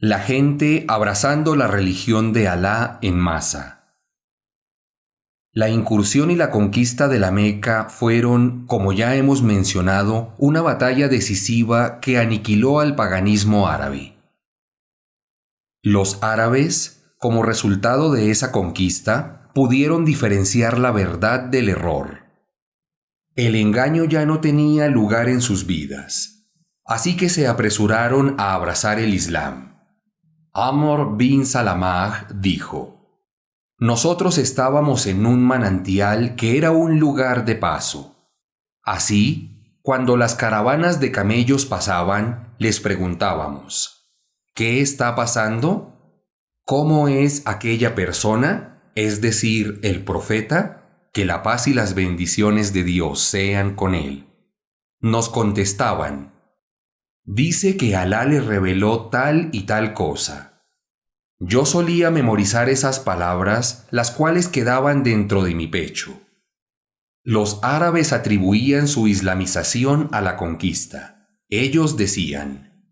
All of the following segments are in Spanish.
La gente abrazando la religión de Alá en masa. La incursión y la conquista de la Meca fueron, como ya hemos mencionado, una batalla decisiva que aniquiló al paganismo árabe. Los árabes, como resultado de esa conquista, pudieron diferenciar la verdad del error. El engaño ya no tenía lugar en sus vidas, así que se apresuraron a abrazar el Islam. Amr bin Salamah dijo: nosotros estábamos en un manantial que era un lugar de paso. Así, cuando las caravanas de camellos pasaban, les preguntábamos: ¿qué está pasando? ¿Cómo es aquella persona, es decir, el profeta? Que la paz y las bendiciones de Dios sean con él. Nos contestaban: dice que Alá le reveló tal y tal cosa. Yo solía memorizar esas palabras, las cuales quedaban dentro de mi pecho. Los árabes atribuían su islamización a la conquista. Ellos decían: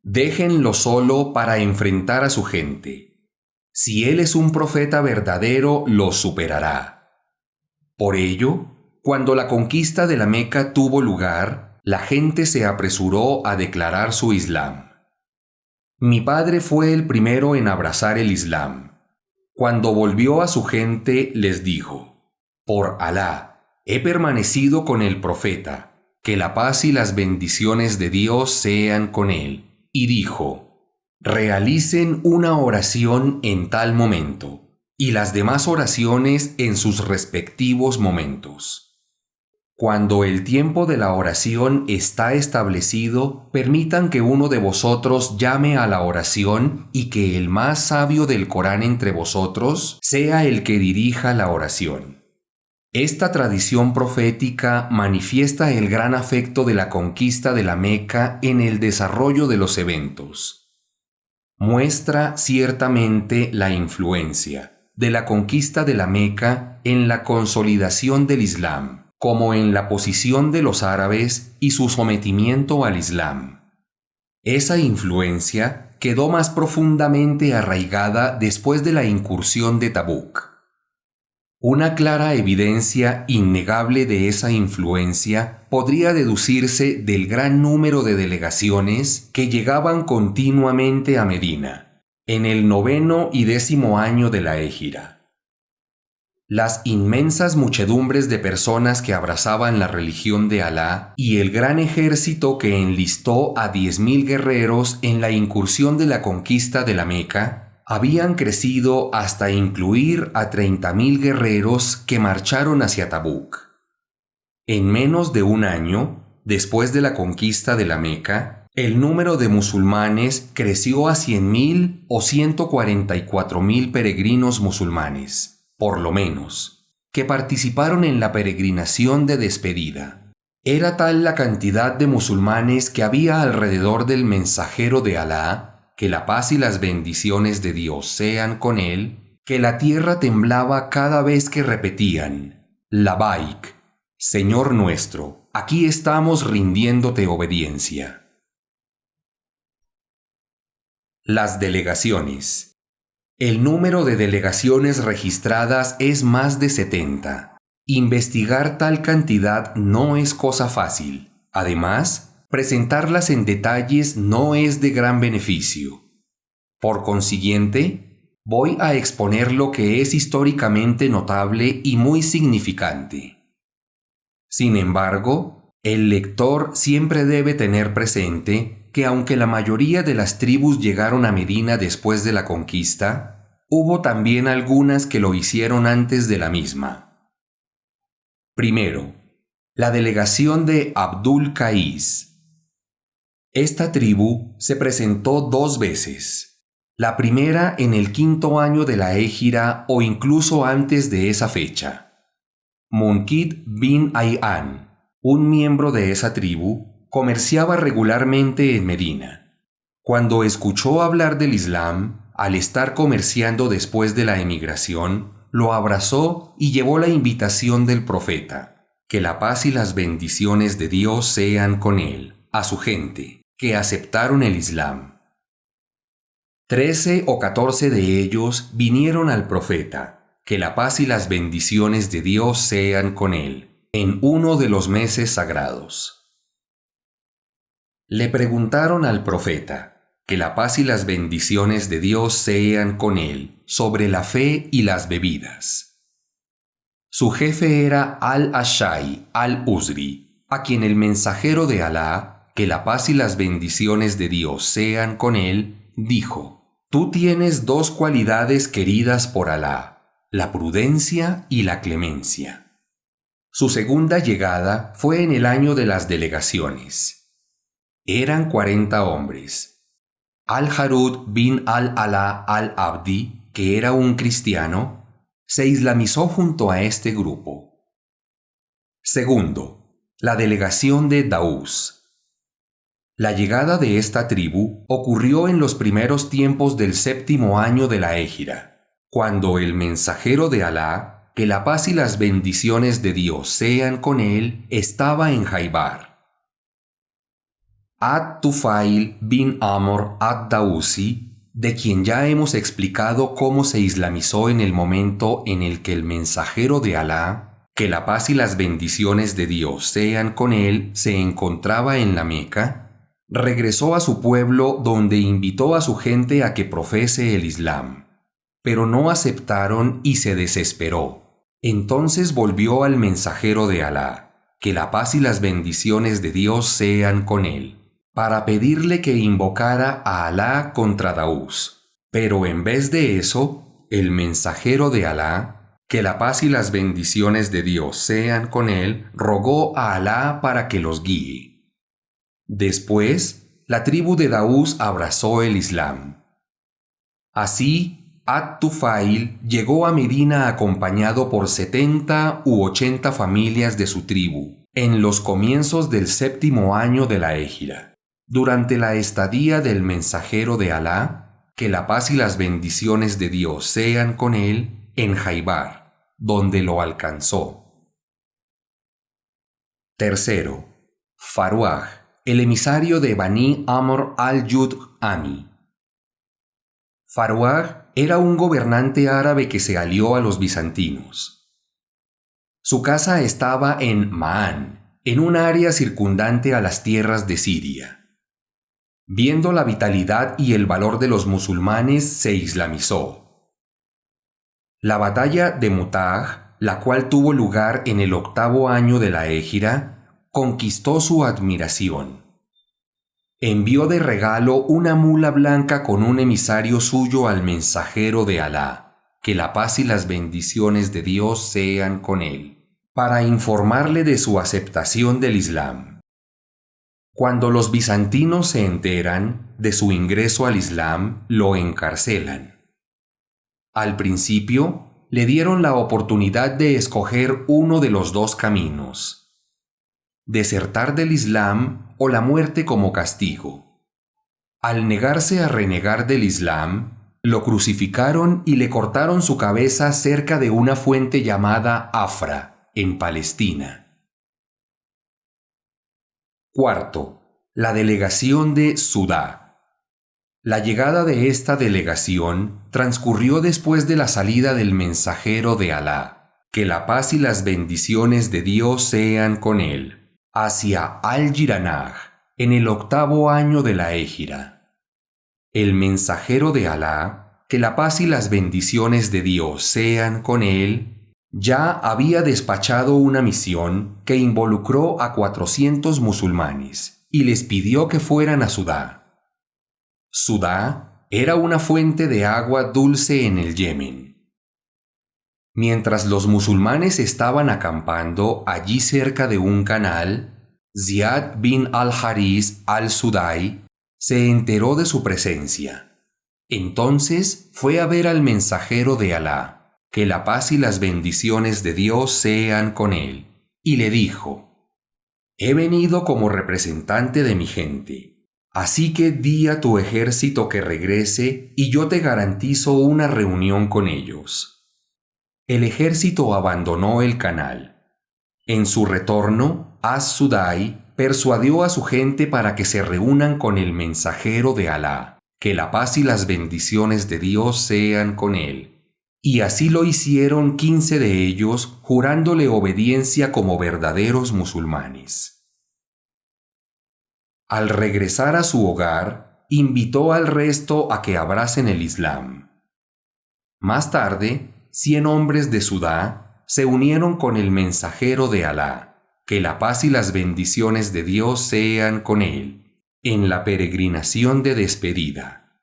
déjenlo solo para enfrentar a su gente. Si él es un profeta verdadero, los superará. Por ello, cuando la conquista de la Meca tuvo lugar, la gente se apresuró a declarar su Islam. Mi padre fue el primero en abrazar el Islam. Cuando volvió a su gente, les dijo: por Alá, he permanecido con el profeta, que la paz y las bendiciones de Dios sean con él. Y dijo: realicen una oración en tal momento, y las demás oraciones en sus respectivos momentos. Cuando el tiempo de la oración está establecido, permitan que uno de vosotros llame a la oración y que el más sabio del Corán entre vosotros sea el que dirija la oración. Esta tradición profética manifiesta el gran afecto de la conquista de la Meca en el desarrollo de los eventos. Muestra ciertamente la influencia de la conquista de la Meca en la consolidación del Islam, como en la posición de los árabes y su sometimiento al Islam. Esa influencia quedó más profundamente arraigada después de la incursión de Tabuk. Una clara evidencia innegable de esa influencia podría deducirse del gran número de delegaciones que llegaban continuamente a Medina, en el 9º y 10º año de la Égira. Las inmensas muchedumbres de personas que abrazaban la religión de Alá y el gran ejército que enlistó a 10.000 guerreros en la incursión de la conquista de la Meca habían crecido hasta incluir a 30.000 guerreros que marcharon hacia Tabuk. En menos de un año, después de la conquista de la Meca, el número de musulmanes creció a 100.000 o 144.000 peregrinos musulmanes, por lo menos, que participaron en la peregrinación de despedida. Era tal la cantidad de musulmanes que había alrededor del mensajero de Alá, que la paz y las bendiciones de Dios sean con él, que la tierra temblaba cada vez que repetían: Labaik, Señor nuestro, aquí estamos rindiéndote obediencia. Las delegaciones. El número de delegaciones registradas es más de 70. Investigar tal cantidad no es cosa fácil. Además, presentarlas en detalles no es de gran beneficio. Por consiguiente, voy a exponer lo que es históricamente notable y muy significante. Sin embargo, el lector siempre debe tener presente que aunque la mayoría de las tribus llegaron a Medina después de la conquista, hubo también algunas que lo hicieron antes de la misma. Primero, la delegación de Abdul Qais. Esta tribu se presentó 2 veces. La primera en el 5º año de la Égira o incluso antes de esa fecha. Munkid bin Ayhan, un miembro de esa tribu, comerciaba regularmente en Medina. Cuando escuchó hablar del Islam, al estar comerciando después de la emigración, lo abrazó y llevó la invitación del profeta, que la paz y las bendiciones de Dios sean con él, a su gente, que aceptaron el Islam. 13 o 14 de ellos vinieron al profeta, que la paz y las bendiciones de Dios sean con él, en uno de los meses sagrados. Le preguntaron al profeta, que la paz y las bendiciones de Dios sean con él, sobre la fe y las bebidas. Su jefe era Al-Ashai al-Uzri, a quien el mensajero de Alá, que la paz y las bendiciones de Dios sean con él, dijo: Tú tienes dos cualidades queridas por Alá, la prudencia y la clemencia. Su segunda llegada fue en el año de las delegaciones. Eran 40 hombres. Al-Harud bin al-Alá al-Abdi, que era un cristiano, se islamizó junto a este grupo. Segundo, la delegación de Daús. La llegada de esta tribu ocurrió en los primeros tiempos del 7º año de la Égira, cuando el mensajero de Alá, que la paz y las bendiciones de Dios sean con él, estaba en Jaibar. At-Tufail bin Amr ad-Dawsi, de quien ya hemos explicado cómo se islamizó en el momento en el que el mensajero de Alá, que la paz y las bendiciones de Dios sean con él, se encontraba en la Meca, regresó a su pueblo donde invitó a su gente a que profese el Islam, pero no aceptaron y se desesperó. Entonces volvió al mensajero de Alá, que la paz y las bendiciones de Dios sean con él, para pedirle que invocara a Alá contra Daús. Pero en vez de eso, el mensajero de Alá, que la paz y las bendiciones de Dios sean con él, rogó a Alá para que los guíe. Después, la tribu de Daús abrazó el Islam. Así, At-Tufail llegó a Medina acompañado por 70 u 80 familias de su tribu, en los comienzos del 7º año de la Égira. Durante la estadía del mensajero de Alá, que la paz y las bendiciones de Dios sean con él, en Jaibar, donde lo alcanzó. Tercero, Faruaj, el emisario de Bani Amr al-Yud'ami. Faruaj era un gobernante árabe que se alió a los bizantinos. Su casa estaba en Ma'an, en un área circundante a las tierras de Siria. Viendo la vitalidad y el valor de los musulmanes, se islamizó. La batalla de Mutah, la cual tuvo lugar en el 8º año de la Égira, conquistó su admiración. Envió de regalo una mula blanca con un emisario suyo al mensajero de Alá, que la paz y las bendiciones de Dios sean con él, para informarle de su aceptación del Islam. Cuando los bizantinos se enteran de su ingreso al Islam, lo encarcelan. Al principio, le dieron la oportunidad de escoger uno de los dos caminos: desertar del Islam o la muerte como castigo. Al negarse a renegar del Islam, lo crucificaron y le cortaron su cabeza cerca de una fuente llamada Afra, en Palestina. Cuarto, la delegación de Sudá. La llegada de esta delegación transcurrió después de la salida del mensajero de Alá, que la paz y las bendiciones de Dios sean con él, hacia Al-Jiranaj, en el 8º año de la Égira. El mensajero de Alá, que la paz y las bendiciones de Dios sean con él, ya había despachado una misión que involucró a 400 musulmanes y les pidió que fueran a Sudá. Sudá era una fuente de agua dulce en el Yemen. Mientras los musulmanes estaban acampando allí cerca de un canal, Ziyad bin al-Haris al-Sudai se enteró de su presencia. Entonces fue a ver al mensajero de Alá, que la paz y las bendiciones de Dios sean con él, y le dijo: He venido como representante de mi gente, así que di a tu ejército que regrese y yo te garantizo una reunión con ellos. El ejército abandonó el canal. En su retorno, As-Sudai persuadió a su gente para que se reúnan con el mensajero de Alá, que la paz y las bendiciones de Dios sean con él. Y así lo hicieron 15 de ellos, jurándole obediencia como verdaderos musulmanes. Al regresar a su hogar, invitó al resto a que abracen el Islam. Más tarde, 100 hombres de Sudá se unieron con el mensajero de Alá, que la paz y las bendiciones de Dios sean con él, en la peregrinación de despedida.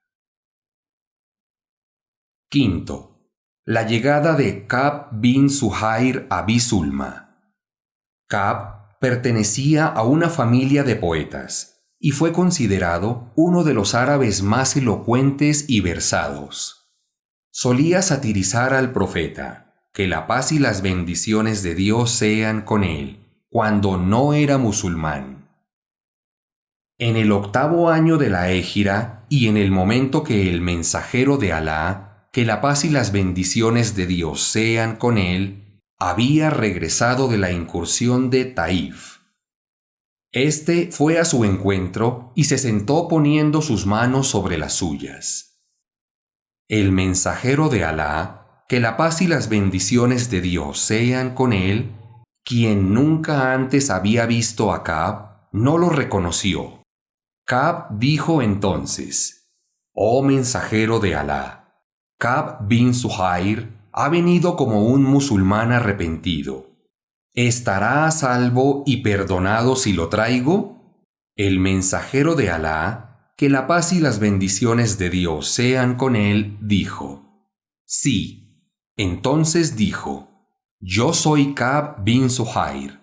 Quinto, la llegada de Ka'b bin Zuhair a Bisulma. Ka'b pertenecía a una familia de poetas y fue considerado uno de los árabes más elocuentes y versados. Solía satirizar al profeta, que la paz y las bendiciones de Dios sean con él, cuando no era musulmán. En el 8º año de la Égira y en el momento que el mensajero de Alá, que la paz y las bendiciones de Dios sean con él, había regresado de la incursión de Taif. Este fue a su encuentro y se sentó poniendo sus manos sobre las suyas. El mensajero de Alá, que la paz y las bendiciones de Dios sean con él, quien nunca antes había visto a Ka'b, no lo reconoció. Ka'b dijo entonces: «Oh mensajero de Alá, Ka'b bin Zuhair ha venido como un musulmán arrepentido. ¿Estará a salvo y perdonado si lo traigo?» El mensajero de Alá, que la paz y las bendiciones de Dios sean con él, dijo: «Sí». Entonces dijo: «Yo soy Ka'b bin Zuhair».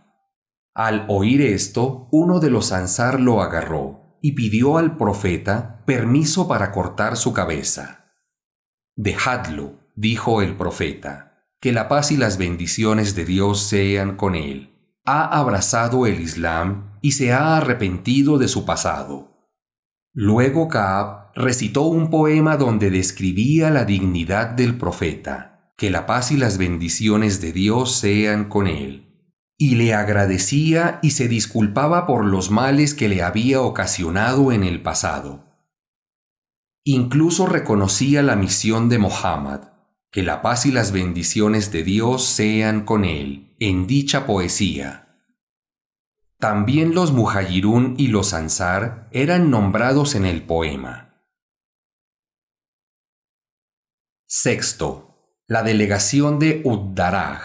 Al oír esto, uno de los ansar lo agarró y pidió al profeta permiso para cortar su cabeza. «Dejadlo», dijo el profeta, que la paz y las bendiciones de Dios sean con él. Ha abrazado el Islam y se ha arrepentido de su pasado. Luego Ka'b recitó un poema donde describía la dignidad del profeta, que la paz y las bendiciones de Dios sean con él, y le agradecía y se disculpaba por los males que le había ocasionado en el pasado. Incluso reconocía la misión de Mohammed, que la paz y las bendiciones de Dios sean con él, en dicha poesía. También los Muhajirún y los Ansar eran nombrados en el poema. Sexto, la delegación de Ud-Daraj.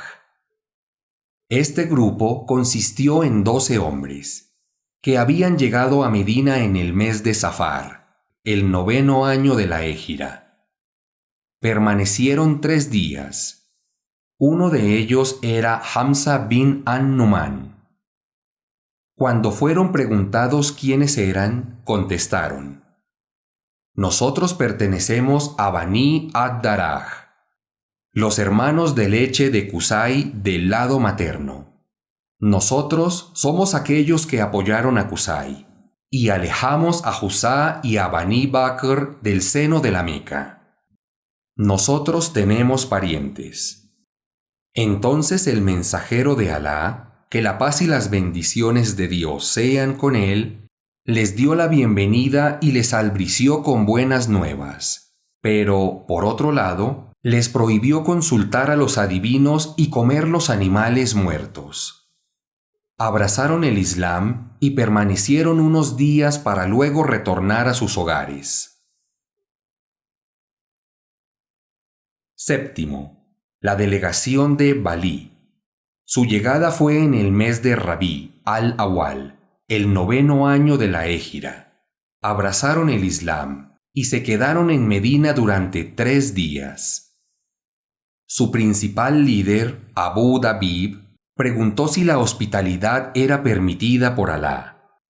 Este grupo consistió en 12 hombres, que habían llegado a Medina en el mes de Safar, el 9º año de la Égira. Permanecieron 3 días. Uno de ellos era Hamza bin an-Numan. Cuando fueron preguntados quiénes eran, contestaron: «Nosotros pertenecemos a Bani ad-Daraj, los hermanos de leche de Qusay del lado materno. Nosotros somos aquellos que apoyaron a Qusay y alejamos a Huzá y a Bani Bakr del seno de la Meca. Nosotros tenemos parientes». Entonces el mensajero de Alá, que la paz y las bendiciones de Dios sean con él, les dio la bienvenida y les albrició con buenas nuevas. Pero, por otro lado, les prohibió consultar a los adivinos y comer los animales muertos. Abrazaron el Islam y permanecieron unos días para luego retornar a sus hogares. Séptimo, la delegación de Balí. Su llegada fue en el mes de Rabí al-Awwal, el 9º año de la Égira. Abrazaron el Islam y se quedaron en Medina durante 3 días. Su principal líder, Abu Dabib, preguntó si la hospitalidad era permitida por Alá.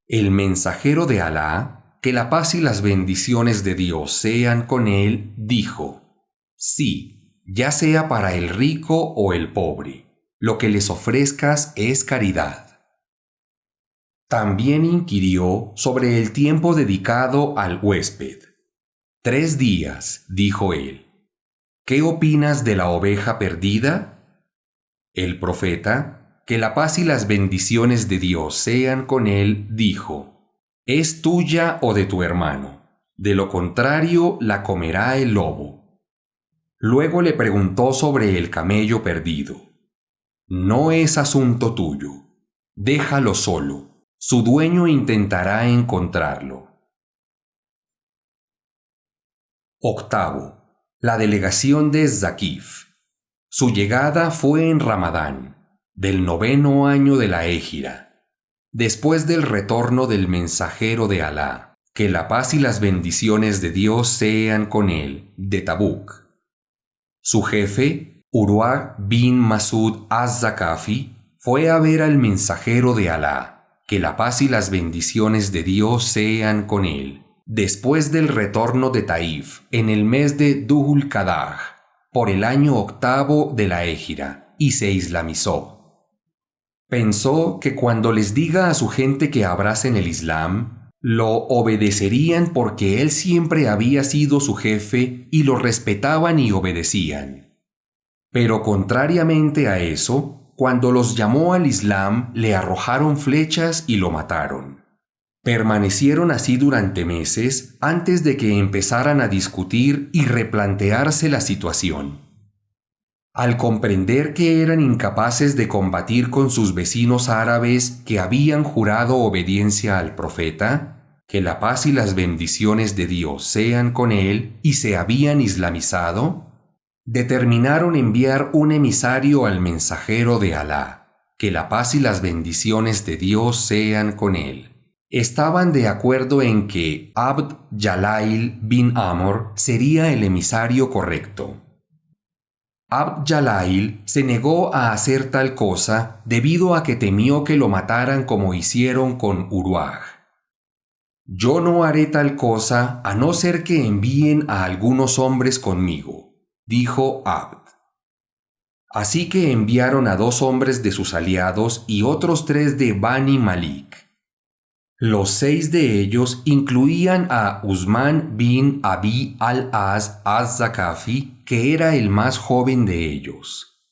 El mensajero de Alá, que la paz y las bendiciones de Dios sean con él, dijo: «Sí, ya sea para el rico o el pobre. Lo que les ofrezcas es caridad». También inquirió sobre el tiempo dedicado al huésped. 3 días, dijo él. ¿Qué opinas de la oveja perdida? El profeta, que la paz y las bendiciones de Dios sean con él, dijo: «¿Es tuya o de tu hermano? De lo contrario la comerá el lobo. Luego le preguntó sobre el camello perdido. No es asunto tuyo. Déjalo solo. Su dueño intentará encontrarlo. Octavo. La delegación de Zakif. Su llegada fue en Ramadán, del 9º año de la Égira, después del retorno del mensajero de Alá, que la paz y las bendiciones de Dios sean con él, de Tabuk. Su jefe, Urwa bin Masud az-Zakafi, fue a ver al mensajero de Alá, que la paz y las bendiciones de Dios sean con él, después del retorno de Taif, en el mes de Dhul Qadah, por el año 8º de la Égira, y se islamizó. Pensó que cuando les diga a su gente que abracen el Islam, lo obedecerían porque él siempre había sido su jefe y lo respetaban y obedecían. Pero contrariamente a eso, cuando los llamó al Islam, le arrojaron flechas y lo mataron. Permanecieron así durante meses antes de que empezaran a discutir y replantearse la situación. Al comprender que eran incapaces de combatir con sus vecinos árabes que habían jurado obediencia al profeta, que la paz y las bendiciones de Dios sean con él, y se habían islamizado, determinaron enviar un emisario al mensajero de Alá, que la paz y las bendiciones de Dios sean con él. Estaban de acuerdo en que Abd Yalail bin Amr sería el emisario correcto. Abd Yalail se negó a hacer tal cosa debido a que temió que lo mataran como hicieron con Urwa. Yo no haré tal cosa a no ser que envíen a algunos hombres conmigo, dijo Abd. Así que enviaron a 2 hombres de sus aliados y otros 3 de Bani Malik. Los 6 de ellos incluían a Usman bin Abi al-As az-Zakafi, que era el más joven de ellos.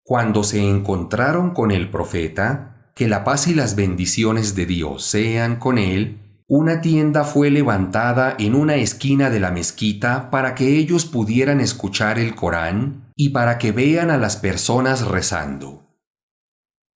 Cuando se encontraron con el profeta, que la paz y las bendiciones de Dios sean con él, una tienda fue levantada en una esquina de la mezquita para que ellos pudieran escuchar el Corán y para que vean a las personas rezando.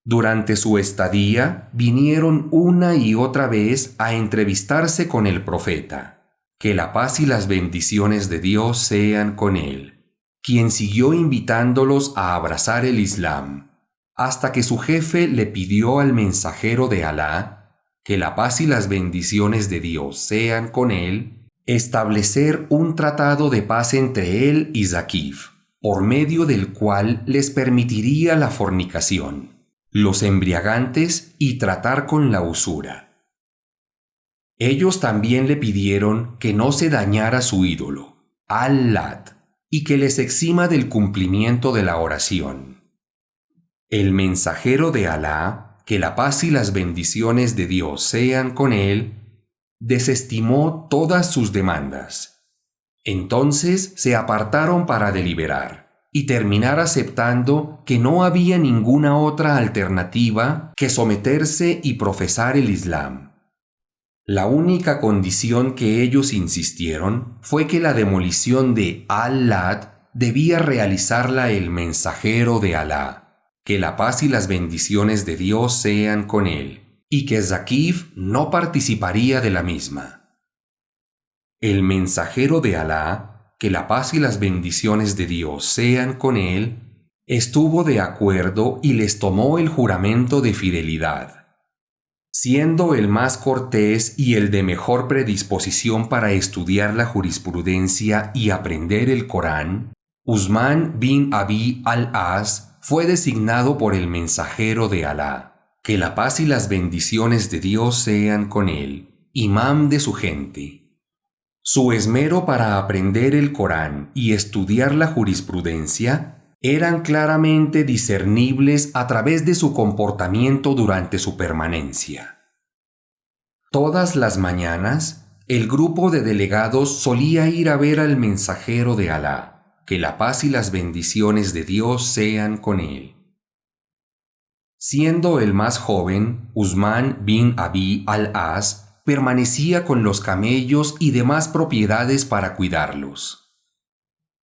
Durante su estadía, vinieron una y otra vez a entrevistarse con el profeta, que la paz y las bendiciones de Dios sean con él, quien siguió invitándolos a abrazar el Islam, hasta que su jefe le pidió al mensajero de Alá, que la paz y las bendiciones de Dios sean con él, establecer un tratado de paz entre él y Zakif, por medio del cual les permitiría la fornicación, los embriagantes y tratar con la usura. Ellos también le pidieron que no se dañara su ídolo, Al-Lat, y que les exima del cumplimiento de la oración. El mensajero de Alá, que la paz y las bendiciones de Dios sean con él, desestimó todas sus demandas. Entonces se apartaron para deliberar y terminar aceptando que no había ninguna otra alternativa que someterse y profesar el Islam. La única condición que ellos insistieron fue que la demolición de Al-Lat debía realizarla el mensajero de Alá, que la paz y las bendiciones de Dios sean con él, y que Zakif no participaría de la misma. El mensajero de Alá, que la paz y las bendiciones de Dios sean con él, estuvo de acuerdo y les tomó el juramento de fidelidad. Siendo el más cortés y el de mejor predisposición para estudiar la jurisprudencia y aprender el Corán, Usman bin Abi al-As fue designado por el mensajero de Alá, que la paz y las bendiciones de Dios sean con él, imam de su gente. Su esmero para aprender el Corán y estudiar la jurisprudencia eran claramente discernibles a través de su comportamiento durante su permanencia. Todas las mañanas, el grupo de delegados solía ir a ver al mensajero de Alá, que la paz y las bendiciones de Dios sean con él. Siendo el más joven, Usman bin Abi al-As, permanecía con los camellos y demás propiedades para cuidarlos.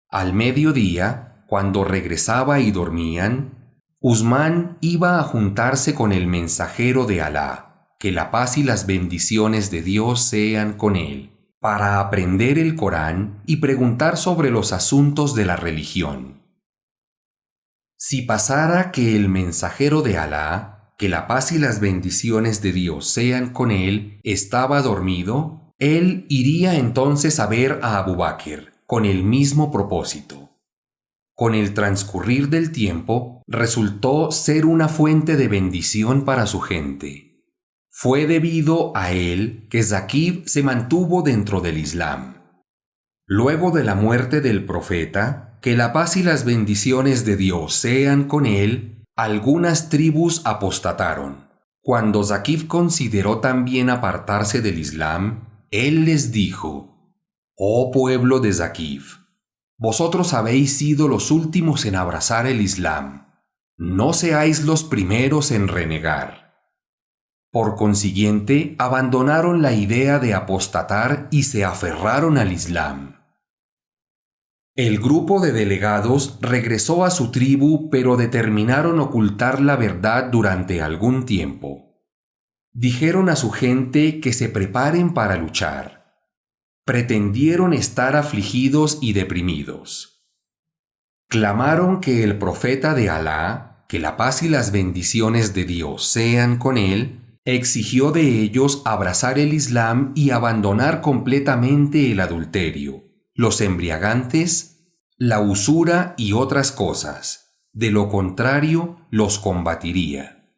Al mediodía, cuando regresaba y dormían, Usmán iba a juntarse con el mensajero de Alá, que la paz y las bendiciones de Dios sean con él, para aprender el Corán y preguntar sobre los asuntos de la religión. Si pasara que el mensajero de Alá, que la paz y las bendiciones de Dios sean con él, estaba dormido, él iría entonces a ver a Abu Bakr con el mismo propósito. Con el transcurrir del tiempo, resultó ser una fuente de bendición para su gente. Fue debido a él que Zakif se mantuvo dentro del Islam. Luego de la muerte del profeta, que la paz y las bendiciones de Dios sean con él, algunas tribus apostataron. Cuando Zakif consideró también apartarse del Islam, él les dijo: «Oh pueblo de Zakif, vosotros habéis sido los últimos en abrazar el Islam. No seáis los primeros en renegar». Por consiguiente, abandonaron la idea de apostatar y se aferraron al Islam. El grupo de delegados regresó a su tribu, pero determinaron ocultar la verdad durante algún tiempo. Dijeron a su gente que se preparen para luchar. Pretendieron estar afligidos y deprimidos. Clamaron que el profeta de Alá, que la paz y las bendiciones de Dios sean con él, exigió de ellos abrazar el Islam y abandonar completamente el adulterio, los embriagantes, la usura y otras cosas. De lo contrario, los combatiría.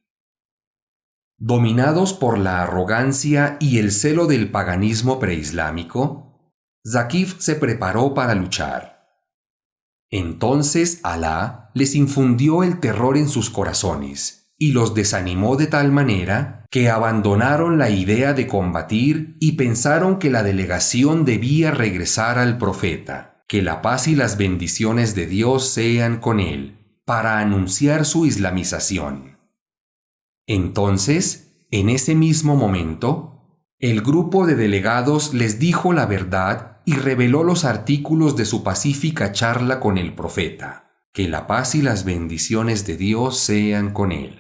Dominados por la arrogancia y el celo del paganismo preislámico, Zakif se preparó para luchar. Entonces Alá les infundió el terror en sus corazones y los desanimó de tal manera que abandonaron la idea de combatir y pensaron que la delegación debía regresar al profeta, que la paz y las bendiciones de Dios sean con él, para anunciar su islamización. Entonces, en ese mismo momento, el grupo de delegados les dijo la verdad y reveló los artículos de su pacífica charla con el profeta, que la paz y las bendiciones de Dios sean con él.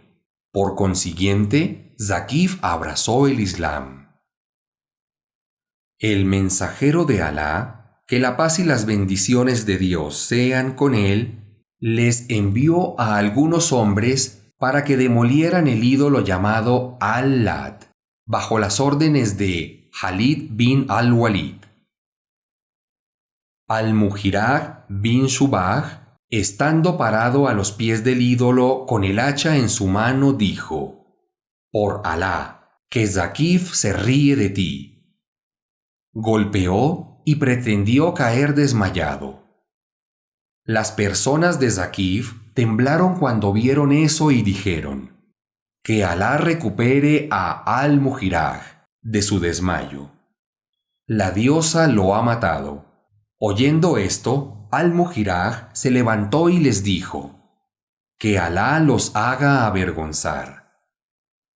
Por consiguiente, Zakif abrazó el Islam. El mensajero de Alá, que la paz y las bendiciones de Dios sean con él, les envió a algunos hombres para que demolieran el ídolo llamado Al-Lat, bajo las órdenes de Khalid bin al-Walid. Al-Muhiraj bin Shubaj, estando parado a los pies del ídolo con el hacha en su mano, dijo: «Por Alá, que Zakif se ríe de ti». Golpeó y pretendió caer desmayado. Las personas de Zakif temblaron cuando vieron eso y dijeron: «Que Alá recupere a Al-Muhiraj de su desmayo. La diosa lo ha matado». Oyendo esto, Al-Muhiraj se levantó y les dijo: «Que Alá los haga avergonzar.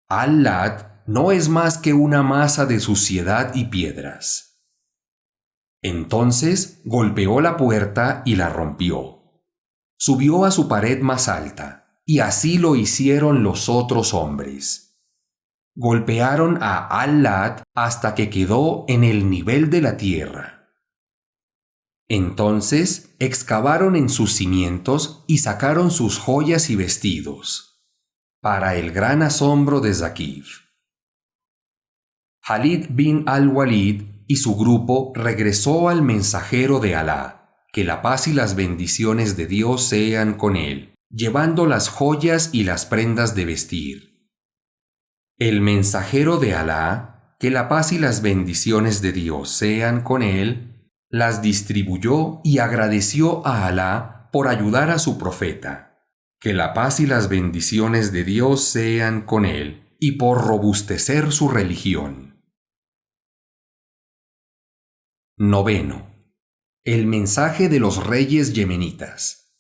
Al-Lat no es más que una masa de suciedad y piedras». Entonces golpeó la puerta y la rompió. Subió a su pared más alta, y así lo hicieron los otros hombres. Golpearon a Al-Lat hasta que quedó en el nivel de la tierra. Entonces excavaron en sus cimientos y sacaron sus joyas y vestidos, para el gran asombro de Zakif. Khalid bin al-Walid y su grupo regresó al mensajero de Alá, que la paz y las bendiciones de Dios sean con él, llevando las joyas y las prendas de vestir. El mensajero de Alá, que la paz y las bendiciones de Dios sean con él, las distribuyó y agradeció a Alá por ayudar a su profeta, que la paz y las bendiciones de Dios sean con él, y por robustecer su religión. Noveno. El mensaje de los reyes yemenitas.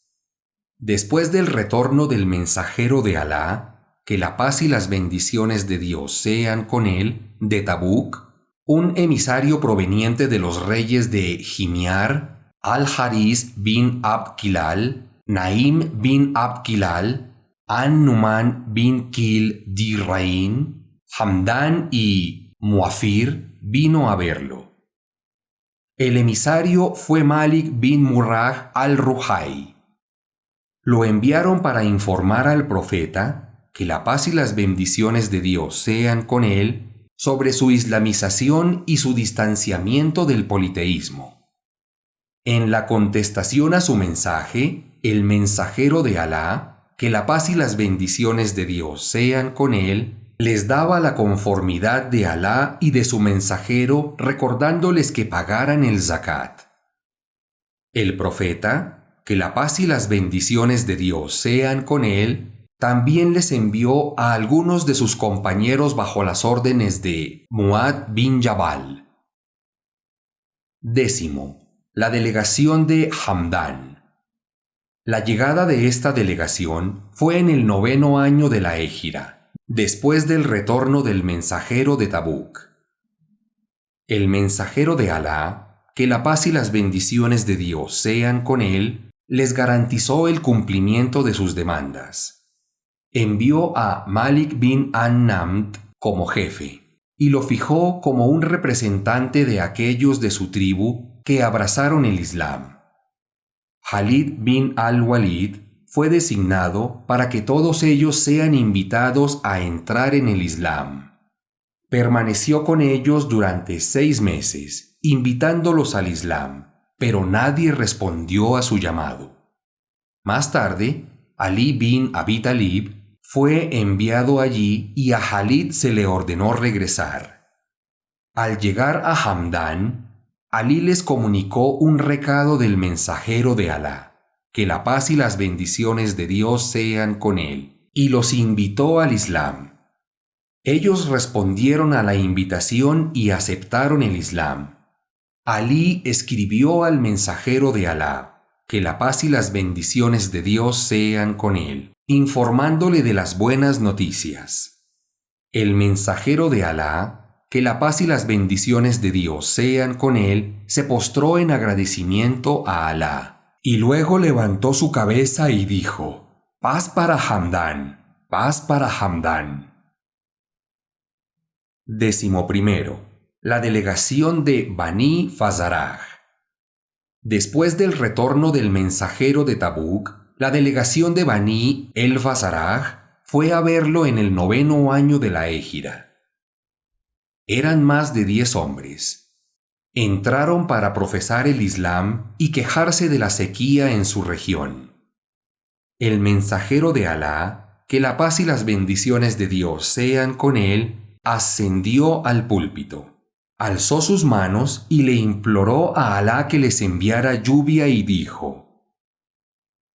Después del retorno del mensajero de Alá, que la paz y las bendiciones de Dios sean con él, de Tabuk, un emisario proveniente de los reyes de Himyar, Al-Haris bin Abd Kilal, Naim bin Abd Kilal, An-Numan bin Kil Dirain, Hamdan y Muafir vino a verlo. El emisario fue Malik bin Murrah al-Ruhai. Lo enviaron para informar al profeta, que la paz y las bendiciones de Dios sean con él, sobre su islamización y su distanciamiento del politeísmo. En la contestación a su mensaje, el mensajero de Alá, que la paz y las bendiciones de Dios sean con él, les daba la conformidad de Alá y de su mensajero, recordándoles que pagaran el zakat. El profeta, que la paz y las bendiciones de Dios sean con él, también les envió a algunos de sus compañeros bajo las órdenes de Muad bin Jabal. 10. La delegación de Hamdan. La llegada de esta delegación fue en el 9º año de la Égira, después del retorno del mensajero de Tabuk. El mensajero de Alá, que la paz y las bendiciones de Dios sean con él, les garantizó el cumplimiento de sus demandas. Envió a Malik bin An-Namd como jefe y lo fijó como un representante de aquellos de su tribu que abrazaron el Islam. Khalid bin al-Walid fue designado para que todos ellos sean invitados a entrar en el Islam. Permaneció con ellos durante 6 meses, invitándolos al Islam, pero nadie respondió a su llamado. Más tarde, Ali bin Abi Talib fue enviado allí y a Khalid se le ordenó regresar. Al llegar a Hamdan, Ali les comunicó un recado del mensajero de Alá, que la paz y las bendiciones de Dios sean con él, y los invitó al Islam. Ellos respondieron a la invitación y aceptaron el Islam. Ali escribió al mensajero de Alá, que la paz y las bendiciones de Dios sean con él, informándole de las buenas noticias. El mensajero de Alá, que la paz y las bendiciones de Dios sean con él, se postró en agradecimiento a Alá, y luego levantó su cabeza y dijo: «Paz para Hamdan, paz para Hamdan». 11. La delegación de Bani Fazaraj. Después del retorno del mensajero de Tabuk, la delegación de Bani el-Fazaraj fue a verlo en el 9º año de la Égira. Eran más de 10 hombres. Entraron para profesar el Islam y quejarse de la sequía en su región. El mensajero de Alá, que la paz y las bendiciones de Dios sean con él, ascendió al púlpito, alzó sus manos y le imploró a Alá que les enviara lluvia y dijo: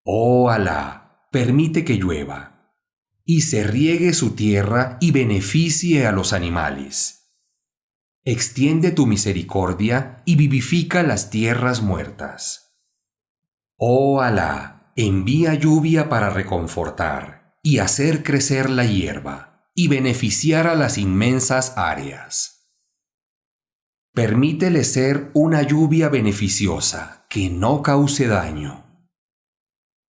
«Oh Alá, permite que llueva, y se riegue su tierra y beneficie a los animales. Extiende tu misericordia y vivifica las tierras muertas. Oh Alá, envía lluvia para reconfortar y hacer crecer la hierba y beneficiar a las inmensas áreas. Permítele ser una lluvia beneficiosa que no cause daño.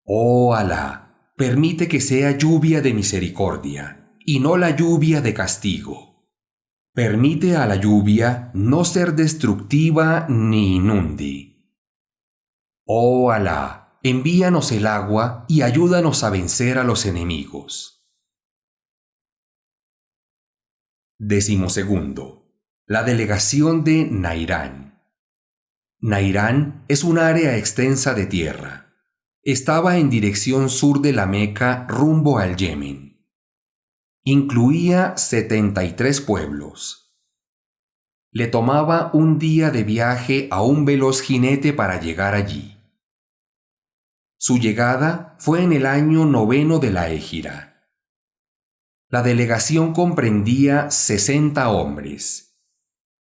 Oh Alá, permite que sea lluvia de misericordia y no la lluvia de castigo. Permite a la lluvia no ser destructiva ni inunde. Oh Alá, envíanos el agua y ayúdanos a vencer a los enemigos». 12. La delegación de Nairán. Nairán es un área extensa de tierra. Estaba en dirección sur de la Meca rumbo al Yemen. Incluía 73 pueblos. Le tomaba un día de viaje a un veloz jinete para llegar allí. Su llegada fue en el año 9º de la Égira. La delegación comprendía 60 hombres.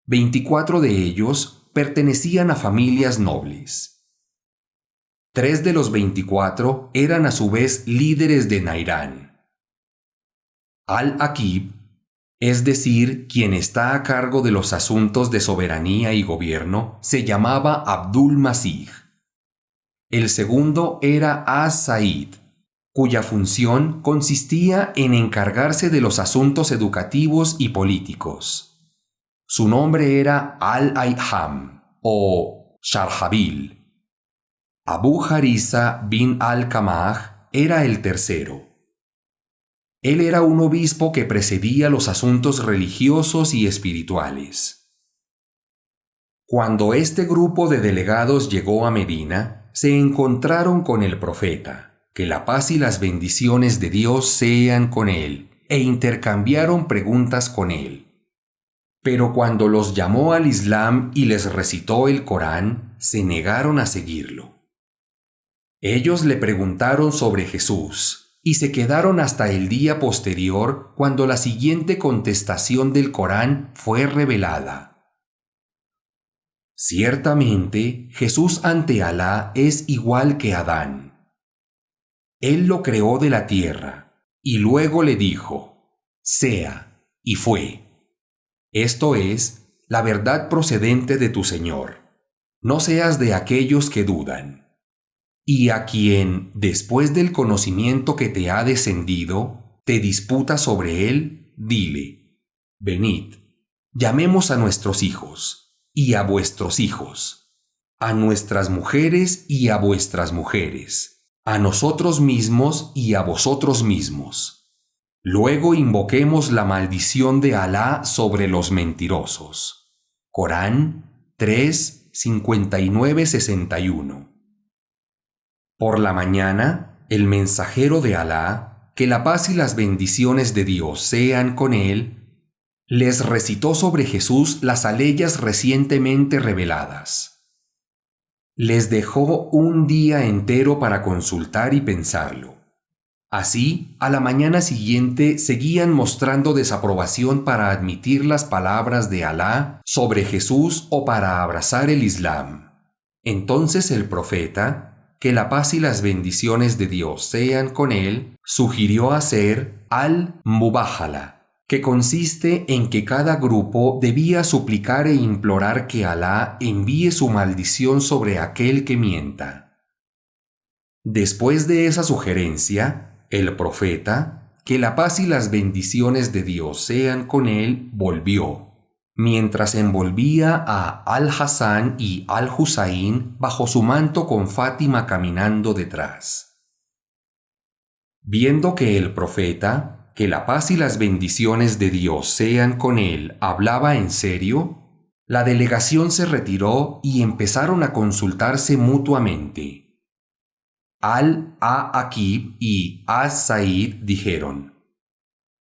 24 de ellos pertenecían a familias nobles. 3 de los 24 eran a su vez líderes de Nairán: Al-Aqib, es decir, quien está a cargo de los asuntos de soberanía y gobierno, se llamaba Abdul Masih. El segundo era As-Said, cuya función consistía en encargarse de los asuntos educativos y políticos. Su nombre era Al-Ayham o Sharhabil. Abu Harisa bin al-Kamah era el tercero. Él era un obispo que presidía los asuntos religiosos y espirituales. Cuando este grupo de delegados llegó a Medina, se encontraron con el profeta, que la paz y las bendiciones de Dios sean con él, e intercambiaron preguntas con él. Pero cuando los llamó al Islam y les recitó el Corán, se negaron a seguirlo. Ellos le preguntaron sobre Jesús, y se quedaron hasta el día posterior cuando la siguiente contestación del Corán fue revelada. Ciertamente, Jesús ante Alá es igual que Adán. Él lo creó de la tierra, y luego le dijo, sea, y fue. Esto es, la verdad procedente de tu Señor. No seas de aquellos que dudan. Y a quien, después del conocimiento que te ha descendido, te disputa sobre él, dile, venid, llamemos a nuestros hijos, y a vuestros hijos, a nuestras mujeres y a vuestras mujeres, a nosotros mismos y a vosotros mismos. Luego invoquemos la maldición de Alá sobre los mentirosos. Corán 3, 59-61. Por la mañana, el mensajero de Alá, que la paz y las bendiciones de Dios sean con él, les recitó sobre Jesús las aleyas recientemente reveladas. Les dejó un día entero para consultar y pensarlo. Así, a la mañana siguiente seguían mostrando desaprobación para admitir las palabras de Alá sobre Jesús o para abrazar el Islam. Entonces el profeta, que la paz y las bendiciones de Dios sean con él, sugirió hacer al-Mubahala, que consiste en que cada grupo debía suplicar e implorar que Alá envíe su maldición sobre aquel que mienta. Después de esa sugerencia, el profeta, que la paz y las bendiciones de Dios sean con él, volvió, mientras envolvía a Al-Hassan y Al-Husayn bajo su manto con Fátima caminando detrás. Viendo que el profeta, que la paz y las bendiciones de Dios sean con él, hablaba en serio, la delegación se retiró y empezaron a consultarse mutuamente. Al-Aqib y As-Said dijeron,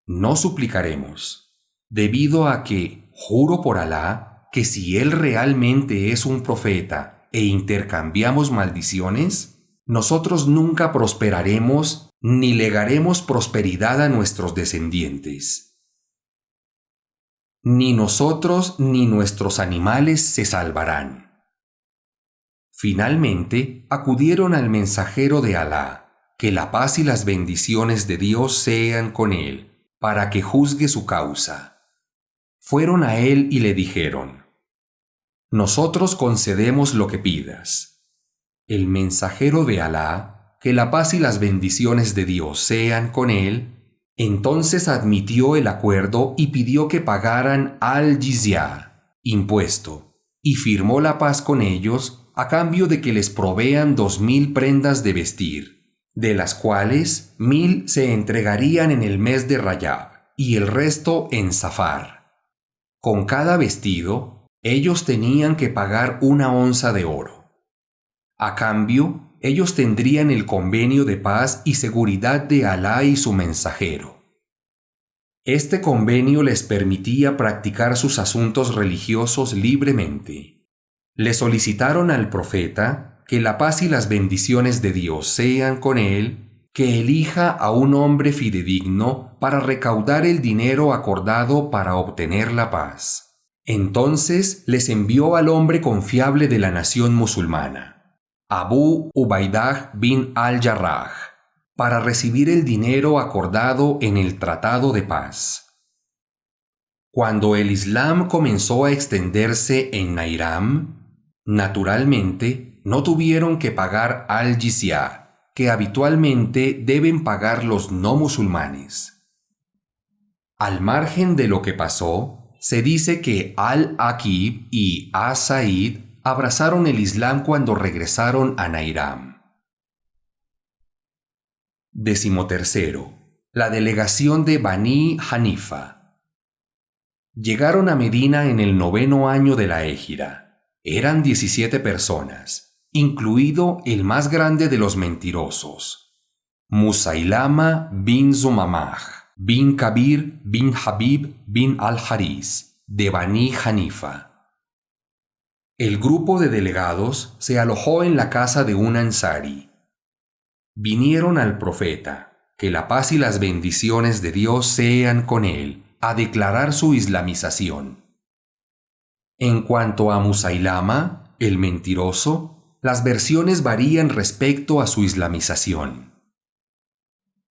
no suplicaremos, debido a que, juro por Alá, que si él realmente es un profeta e intercambiamos maldiciones, nosotros nunca prosperaremos ni legaremos prosperidad a nuestros descendientes. Ni nosotros ni nuestros animales se salvarán. Finalmente, acudieron al mensajero de Alá, que la paz y las bendiciones de Dios sean con él, para que juzgue su causa. Fueron a él y le dijeron, nosotros concedemos lo que pidas. El mensajero de Alá, que la paz y las bendiciones de Dios sean con él, entonces admitió el acuerdo y pidió que pagaran al-jizya, impuesto, y firmó la paz con ellos a cambio de que les provean 2000 prendas de vestir, de las cuales 1000 se entregarían en el mes de Rayab y el resto en Safar. Con cada vestido, ellos tenían que pagar 1 onza de oro. A cambio, ellos tendrían el convenio de paz y seguridad de Alá y su mensajero. Este convenio les permitía practicar sus asuntos religiosos libremente. Le solicitaron al profeta, que la paz y las bendiciones de Dios sean con él, que elija a un hombre fidedigno para recaudar el dinero acordado para obtener la paz. Entonces les envió al hombre confiable de la nación musulmana, Abu Ubaidah bin al-Jarrah, para recibir el dinero acordado en el tratado de paz. Cuando el Islam comenzó a extenderse en Nairam, naturalmente no tuvieron que pagar al-jizya, que habitualmente deben pagar los no musulmanes. Al margen de lo que pasó, se dice que al-Aqib y as-Sa'id abrazaron el Islam cuando regresaron a Nairam. 13. La delegación de Bani Hanifa. Llegaron a Medina en el 9º año de la Égira. Eran 17 personas, incluido el más grande de los mentirosos, Musailama bin Zumamah, bin Kabir bin Habib bin al-Haris, de Bani Hanifa. El grupo de delegados se alojó en la casa de un ansari. Vinieron al profeta, que la paz y las bendiciones de Dios sean con él, a declarar su islamización. En cuanto a Musailama, el mentiroso, las versiones varían respecto a su islamización.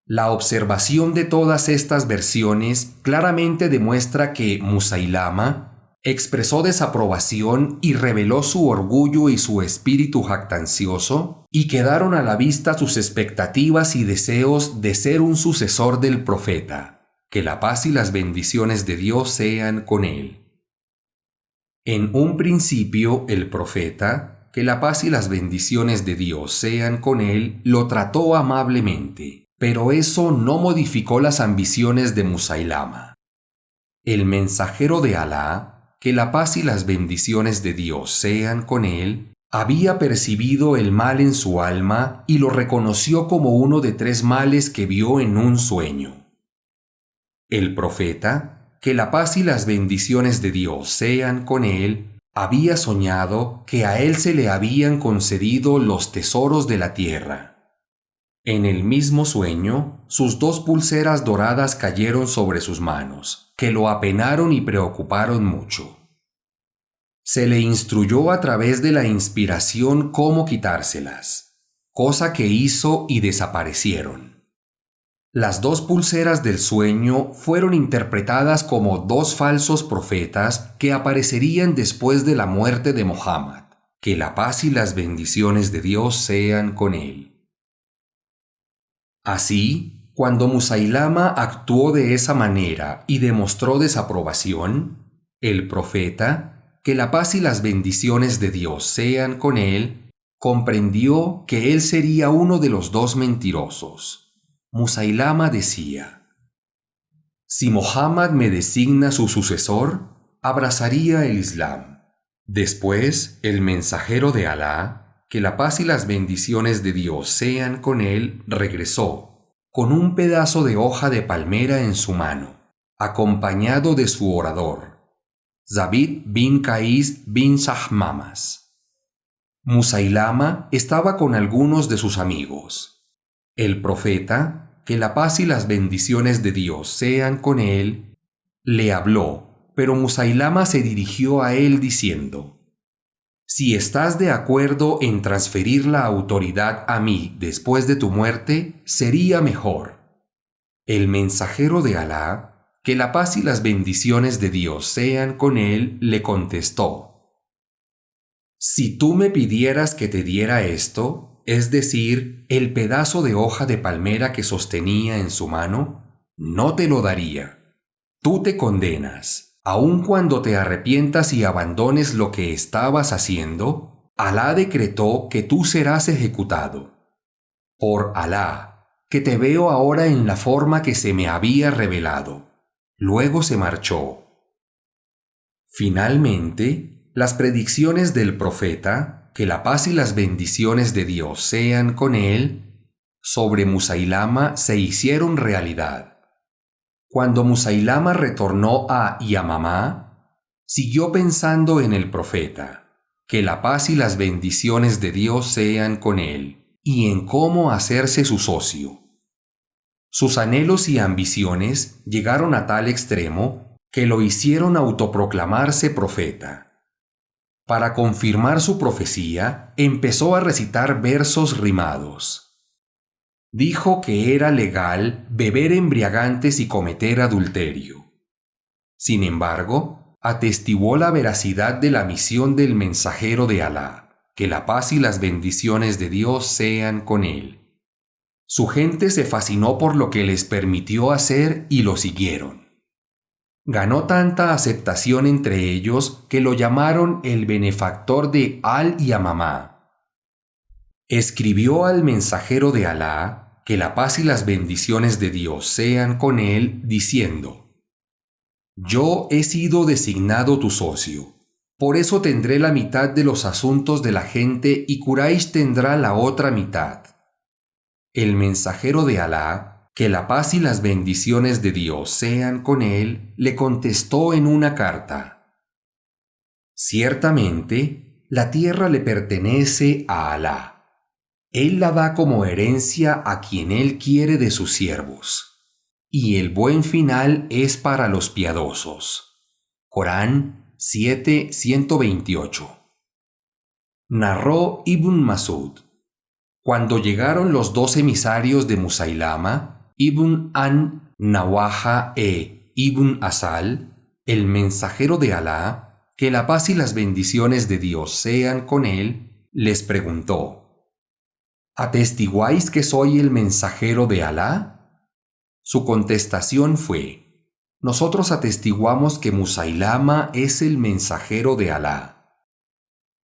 La observación de todas estas versiones claramente demuestra que Musailama expresó desaprobación y reveló su orgullo y su espíritu jactancioso, y quedaron a la vista sus expectativas y deseos de ser un sucesor del profeta. Que la paz y las bendiciones de Dios sean con él. En un principio, el profeta, que la paz y las bendiciones de Dios sean con él, lo trató amablemente, pero eso no modificó las ambiciones de Musailama. El mensajero de Alá, que la paz y las bendiciones de Dios sean con él, había percibido el mal en su alma y lo reconoció como uno de 3 males que vio en un sueño. El profeta, que la paz y las bendiciones de Dios sean con él, había soñado que a él se le habían concedido los tesoros de la tierra. En el mismo sueño, sus 2 pulseras doradas cayeron sobre sus manos, que lo apenaron y preocuparon mucho. Se le instruyó a través de la inspiración cómo quitárselas, cosa que hizo y desaparecieron. Las 2 pulseras del sueño fueron interpretadas como 2 falsos profetas que aparecerían después de la muerte de Muhammad. Que la paz y las bendiciones de Dios sean con él. Así, cuando Musailama actuó de esa manera y demostró desaprobación, el profeta, que la paz y las bendiciones de Dios sean con él, comprendió que él sería uno de los 2 mentirosos. Musailama decía: si Muhammad me designa su sucesor, abrazaría el Islam. Después, el mensajero de Alá, que la paz y las bendiciones de Dios sean con él, regresó, con un pedazo de hoja de palmera en su mano, acompañado de su orador, Zabid bin Qais bin Shahmamas. Musailama estaba con algunos de sus amigos. El profeta, que la paz y las bendiciones de Dios sean con él, le habló, pero Musailama se dirigió a él diciendo: si estás de acuerdo en transferir la autoridad a mí después de tu muerte, sería mejor. El mensajero de Alá, que la paz y las bendiciones de Dios sean con él, le contestó: si tú me pidieras que te diera esto, es decir, el pedazo de hoja de palmera que sostenía en su mano, no te lo daría. Tú te condenas, aun cuando te arrepientas y abandones lo que estabas haciendo, Alá decretó que tú serás ejecutado. Por Alá, que te veo ahora en la forma que se me había revelado. Luego se marchó. Finalmente, las predicciones del profeta, que la paz y las bendiciones de Dios sean con él, sobre Musailama se hicieron realidad. Cuando Musailama retornó a Yamamá, siguió pensando en el profeta, que la paz y las bendiciones de Dios sean con él, y en cómo hacerse su socio. Sus anhelos y ambiciones llegaron a tal extremo que lo hicieron autoproclamarse profeta. Para confirmar su profecía, empezó a recitar versos rimados. Dijo que era legal beber embriagantes y cometer adulterio. Sin embargo, atestiguó la veracidad de la misión del mensajero de Alá, que la paz y las bendiciones de Dios sean con él. Su gente se fascinó por lo que les permitió hacer y lo siguieron. Ganó tanta aceptación entre ellos que lo llamaron el benefactor de Al-Yamamá. Escribió al mensajero de Alá, que la paz y las bendiciones de Dios sean con él, diciendo: Yo he sido designado tu socio, por eso tendré la mitad de los asuntos de la gente y Quraysh tendrá la otra mitad. El mensajero de Alá, que la paz y las bendiciones de Dios sean con él, le contestó en una carta: Ciertamente, la tierra le pertenece a Alá. Él la da como herencia a quien él quiere de sus siervos, y el buen final es para los piadosos. Corán 7:128. Narró Ibn Masud: Cuando llegaron los 2 emisarios de Musailama, Ibn an-Nawaja e Ibn Asal, el mensajero de Alá, que la paz y las bendiciones de Dios sean con él, les preguntó: ¿Atestiguáis que soy el mensajero de Alá? Su contestación fue: Nosotros atestiguamos que Musailama es el mensajero de Alá.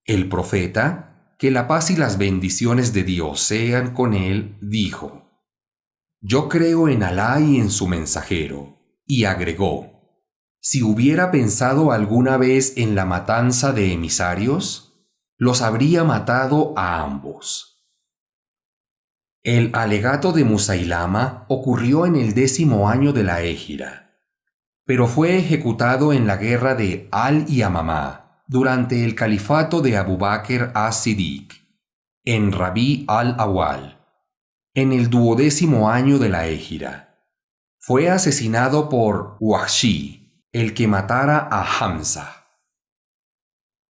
El profeta, que la paz y las bendiciones de Dios sean con él, dijo: Yo creo en Alá y en su mensajero, y agregó: Si hubiera pensado alguna vez en la matanza de emisarios, los habría matado a ambos. El alegato de Musailama ocurrió en el 10º año de la Égira, pero fue ejecutado en la guerra de Al-Yamamá durante el califato de Abu Bakr as-Siddiq, en Rabi al-Awwal, en el 12º año de la Égira. Fue asesinado por Wahshi, el que matara a Hamza.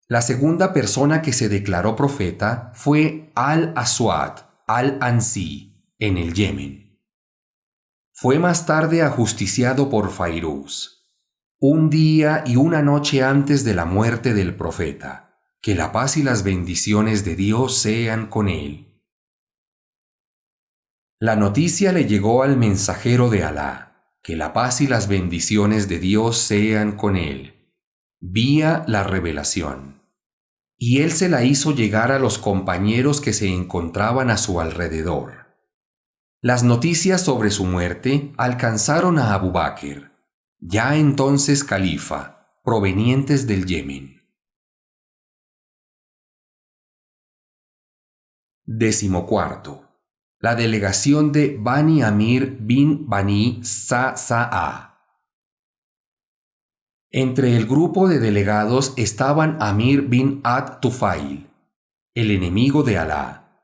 La segunda persona que se declaró profeta fue Al-Aswad al-Ansi, en el Yemen. Fue más tarde ajusticiado por Fairuz, un día y una noche antes de la muerte del profeta, que la paz y las bendiciones de Dios sean con él. La noticia le llegó al mensajero de Alá, que la paz y las bendiciones de Dios sean con él, vía la revelación. Y él se la hizo llegar a los compañeros que se encontraban a su alrededor. Las noticias sobre su muerte alcanzaron a Abu Bakr, ya entonces califa, provenientes del Yemen. 14. La delegación de Bani Amir bin Bani Sa'sa'a. Entre el grupo de delegados estaban Amir bin Ad-Tufail, el enemigo de Alá;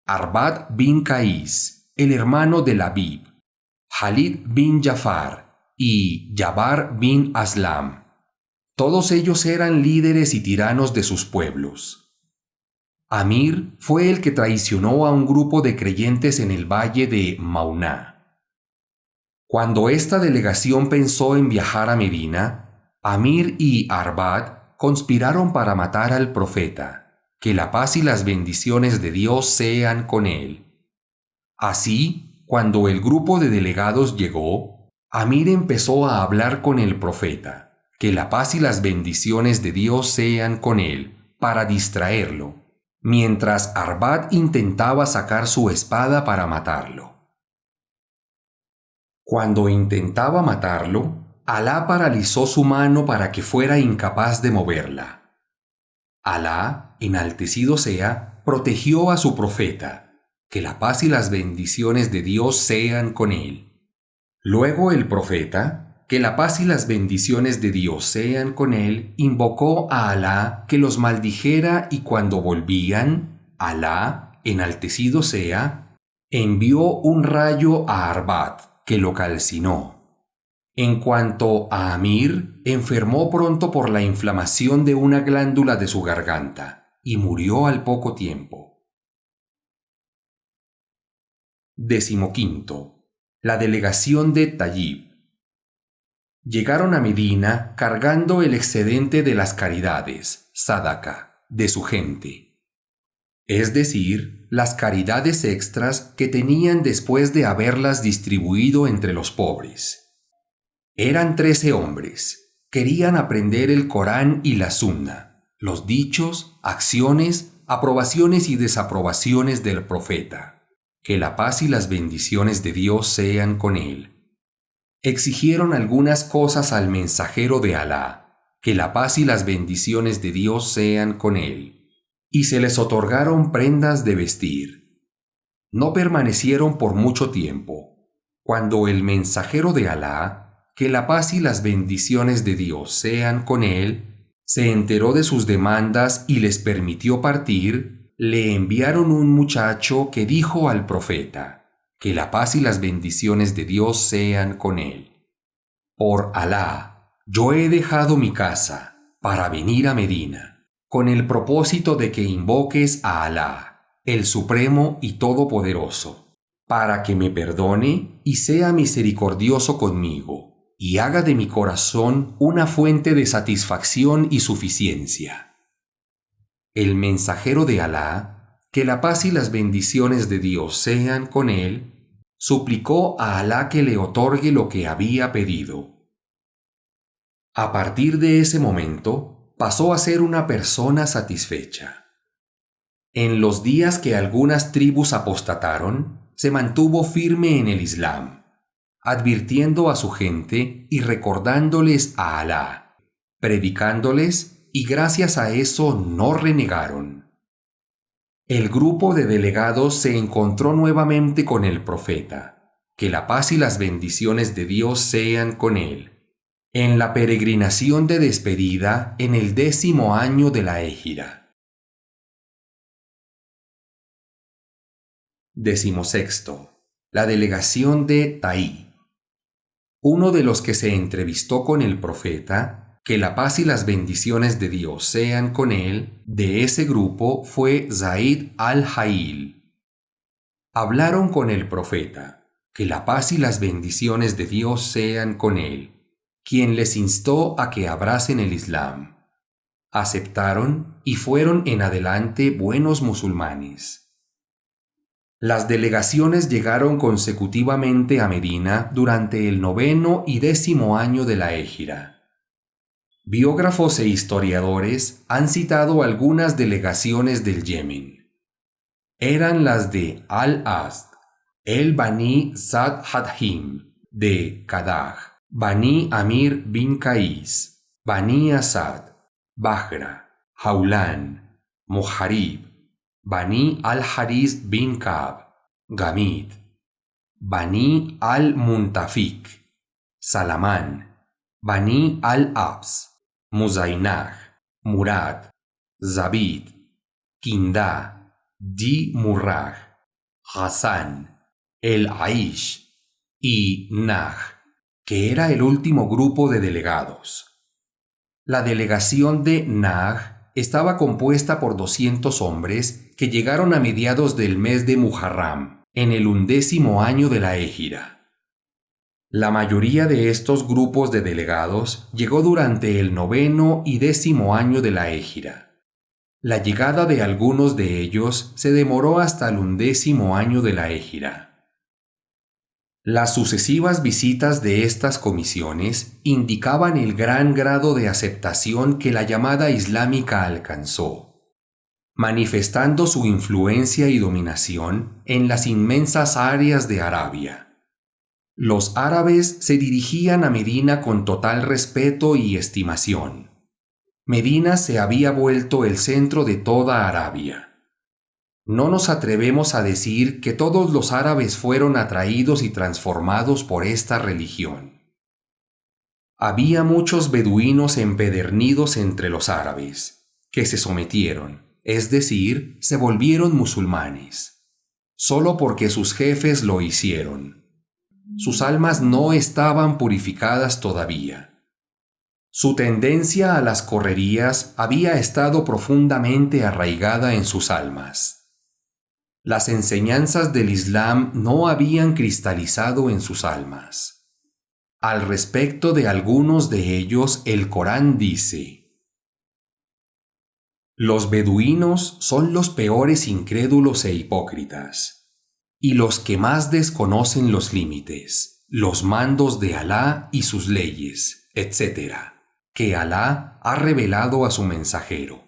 Arbad bin Qais, el hermano de Labib; Khalid bin Jafar y Jabar bin Aslam. Todos ellos eran líderes y tiranos de sus pueblos. Amir fue el que traicionó a un grupo de creyentes en el valle de Mauná. Cuando esta delegación pensó en viajar a Medina, Amir y Arbad conspiraron para matar al profeta, que la paz y las bendiciones de Dios sean con él. Así, cuando el grupo de delegados llegó, Amir empezó a hablar con el profeta, que la paz y las bendiciones de Dios sean con él, para distraerlo, mientras Arbad intentaba sacar su espada para matarlo. Cuando intentaba matarlo, Alá paralizó su mano para que fuera incapaz de moverla. Alá, enaltecido sea, protegió a su profeta, que la paz y las bendiciones de Dios sean con él. Luego el profeta, que la paz y las bendiciones de Dios sean con él, invocó a Alá que los maldijera, y cuando volvían, Alá, enaltecido sea, envió un rayo a Arbad, que lo calcinó. En cuanto a Amir, enfermó pronto por la inflamación de una glándula de su garganta, y murió al poco tiempo. 15. La delegación de Tayyib. Llegaron a Medina cargando el excedente de las caridades, sadaca, de su gente, es decir, las caridades extras que tenían después de haberlas distribuido entre los pobres. Eran 13 hombres. Querían aprender el Corán y la Sunna, los dichos, acciones, aprobaciones y desaprobaciones del profeta. Que la paz y las bendiciones de Dios sean con él. Exigieron algunas cosas al mensajero de Alá, que la paz y las bendiciones de Dios sean con él, y se les otorgaron prendas de vestir. No permanecieron por mucho tiempo, cuando el mensajero de Alá, que la paz y las bendiciones de Dios sean con él, se enteró de sus demandas y les permitió partir, le enviaron un muchacho que dijo al profeta, que la paz y las bendiciones de Dios sean con él. Por Alá, yo he dejado mi casa para venir a Medina, con el propósito de que invoques a Alá, el Supremo y Todopoderoso, para que me perdone y sea misericordioso conmigo, y haga de mi corazón una fuente de satisfacción y suficiencia. El mensajero de Alá, que la paz y las bendiciones de Dios sean con él, suplicó a Alá que le otorgue lo que había pedido. A partir de ese momento, pasó a ser una persona satisfecha. En los días que algunas tribus apostataron, se mantuvo firme en el Islam, advirtiendo a su gente y recordándoles a Alá, predicándoles, y gracias a eso no renegaron. El grupo de delegados se encontró nuevamente con el profeta, que la paz y las bendiciones de Dios sean con él, en la peregrinación de despedida en el 10º año de la Égira. 16. La delegación de Taí. Uno de los que se entrevistó con el profeta, que la paz y las bendiciones de Dios sean con él, de ese grupo fue Zaid al-Hail. Hablaron con el profeta, que la paz y las bendiciones de Dios sean con él, quien les instó a que abracen el Islam. Aceptaron y fueron en adelante buenos musulmanes. Las delegaciones llegaron consecutivamente a Medina durante el 9º y 10º año de la Égira. Biógrafos e historiadores han citado algunas delegaciones del Yemen. Eran las de Al-Asd, el Bani Sad Hadhim, de Qadah, Bani Amir bin Qais, Bani Asad, Bahra, Jaulan, Muharib, Bani al-Haris bin Ka'b, Gamid, Bani al-Muntafik, Salaman, Bani al-Abs, Muzainah, Murad, Zabid, Kinda, Di Murrah, Hassan, El Aish y Nah, que era el último grupo de delegados. La delegación de Nah estaba compuesta por 200 hombres que llegaron a mediados del mes de Muharram, en el 11º año de la Égira. La mayoría de estos grupos de delegados llegó durante el 9º y 10º año de la Égira. La llegada de algunos de ellos se demoró hasta el 11º año de la Égira. Las sucesivas visitas de estas comisiones indicaban el gran grado de aceptación que la llamada islámica alcanzó, manifestando su influencia y dominación en las inmensas áreas de Arabia. Los árabes se dirigían a Medina con total respeto y estimación. Medina se había vuelto el centro de toda Arabia. No nos atrevemos a decir que todos los árabes fueron atraídos y transformados por esta religión. Había muchos beduinos empedernidos entre los árabes, que se sometieron, es decir, se volvieron musulmanes, solo porque sus jefes lo hicieron. Sus almas no estaban purificadas todavía. Su tendencia a las correrías había estado profundamente arraigada en sus almas. Las enseñanzas del Islam no habían cristalizado en sus almas. Al respecto de algunos de ellos, el Corán dice: los beduinos son los peores incrédulos e hipócritas, y los que más desconocen los límites, los mandos de Alá y sus leyes, etc., que Alá ha revelado a su mensajero.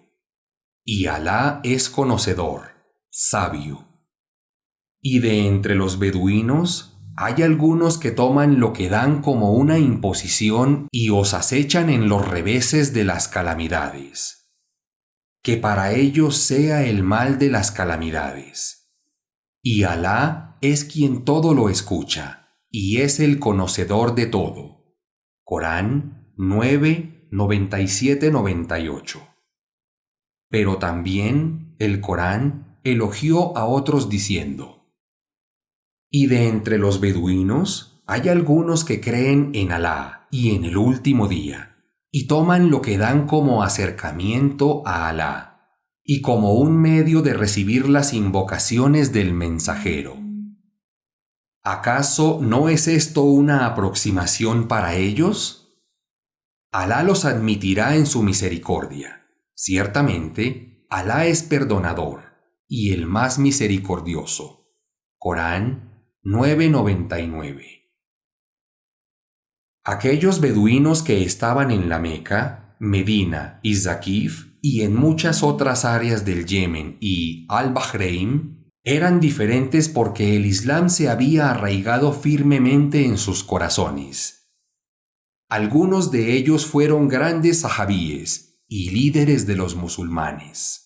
Y Alá es conocedor, sabio. Y de entre los beduinos hay algunos que toman lo que dan como una imposición y os acechan en los reveses de las calamidades. Que para ellos sea el mal de las calamidades. Y Alá es quien todo lo escucha, y es el conocedor de todo. Corán 9, 97-98. Pero también el Corán elogió a otros diciendo: y de entre los beduinos hay algunos que creen en Alá y en el último día, y toman lo que dan como acercamiento a Alá, y como un medio de recibir las invocaciones del mensajero. ¿Acaso no es esto una aproximación para ellos? Alá los admitirá en su misericordia. Ciertamente, Alá es perdonador y el más misericordioso. Corán 9:99. Aquellos beduinos que estaban en la Meca, Medina y Zakif y en muchas otras áreas del Yemen y Al-Bahrein eran diferentes porque el Islam se había arraigado firmemente en sus corazones. Algunos de ellos fueron grandes sahabíes y líderes de los musulmanes.